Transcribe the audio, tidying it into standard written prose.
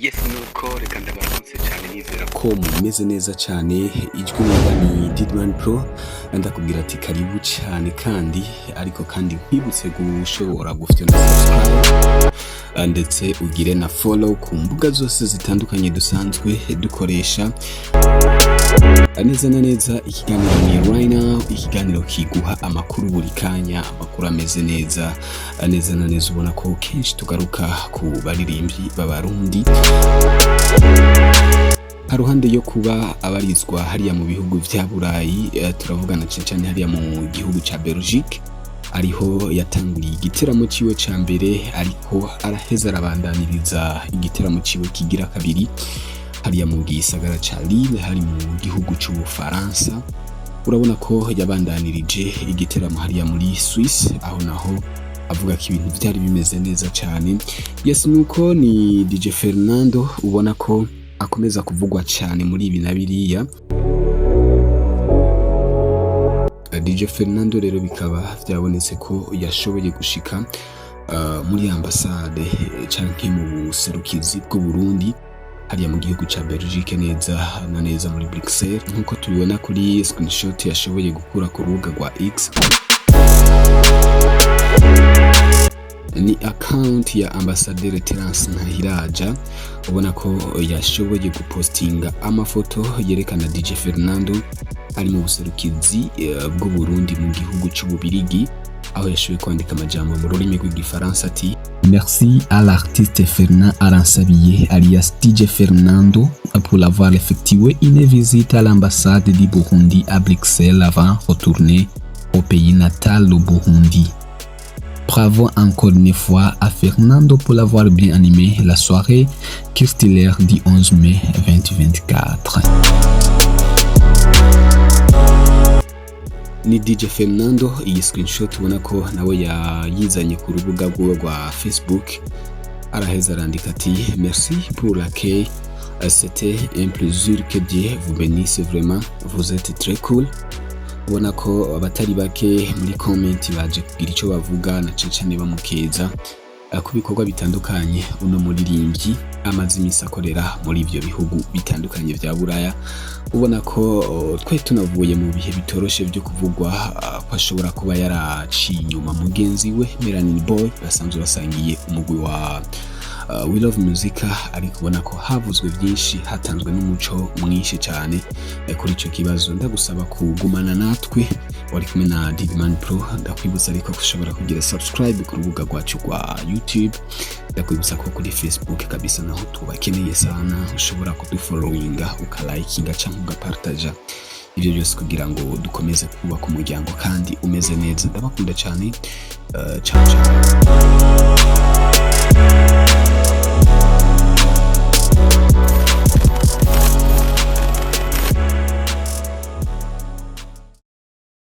Yes nuko reka ndabaramutse cyane nizera ko mumeze neza cyane. Ijwi numva ni Didman Pro, ndakubwira ati karibu cyane, kandi nkwibutse gushobora gufite na subscribe ndetse ugire na follow ku mbuga zose zitandukanye dusanzwe dukoresha. Neza na neza ikiganiro ni right now, ikiganiro kiguha amakuru buri kanya, amakuru ameze neza na neza. Ubona ko kenshi tugaruka ku baririmbyi b'abarundi haruhande yo kuba abarizwa hariya mu bihugu vya Burayi. Turavugana cyane hariya mu gihugu ca Belgique, ariho yatanguriye igiteramo ciwe ca mbere, ariko araheza arabandaniriza igiteramo ciwe kigira kabiri hariya mu gisagara ca Lille hari mu gihugu c'Ubufaransa. Urabona ko yabandanirije igiteramo hariya muri Swiss, aho naho avuga ko ibintu byari bimeze neza cyane. Yes nuko ni DJ Fernando, ubona ko akomeza kuvugwa cyane muri ibi na biriya. DJ Fernando rero bikaba byabonetse ko yashoboye gushika muri ambasade canke mu buserukizi bw'u Burundi hariya mu gihugu ca Belgique, neza na neza muri Bruxelles, nkuko tubibona kuri screenshot yashoboye gukura ku rubuga rwa X. Ni account ya Ambassadeur Terence Ntahiraja, ubona ko yashoboye gupostinga amafoto yerekana DJ Fernando ari mu buserukizi bw'u Burundi mu gihugu c'Ububirigi, aho yashoboye kwandika amajambo mu rurimi rw'igifaransa ati: Merci à l'artiste Fernand Aransabiye alias DJ Fernando pour avoir effectué une visite à l'ambassade du Burundi à Bruxelles avant de retourner au pays natal du Burundi. Bravo encore une fois à Fernando pour l'avoir bien animé la soirée cristellaire du 11 mai 2024. Ni DJ Fernando. Iyi screenshot ubona ko nawe yayizanye ku rubuga rwa Facebook, araheza arandika ati: Merci pour l'accueil, c'était un plaisir, que Dieu vous bénisse vraiment, vous êtes très cool. Ubona ko abatari bake muri comment baje kugira ico bavuga na cecane bamukeza ku bikorwa bitandukanye uno muririmbyi amaze imisi akorera muri ivyo bihugu bitandukanye vya Buraya. Ubona ko twe tunavuye mu bihe bitoroshe byo kuvugwa ko ashobora kuba yaraciye inyuma mugenzi we Melanin Boy basanzwe basangiye umugwi wa We Love Music, ariko ubona ko havuzwe byinshi, hatanzwe n'umuco mwinshi cyane kuri ico kibazo. Ndagusaba kugumana natwe, wari kumwe na Didman Pro. Ndakwibutsa ariko kushobora kugira subscribe ku rubuga rwacu rwa YouTube. Ndakwibutsa ko kuri Facebook kabisa naho tubakeneye sana, ushobora kudufollowinga, ukalikinga cyangwa ugapartaja, ibyo byose kugira ngo dukomeze kubaka umuryango kandi umeze neza. Ndabakunda cyane. Ciao ciao.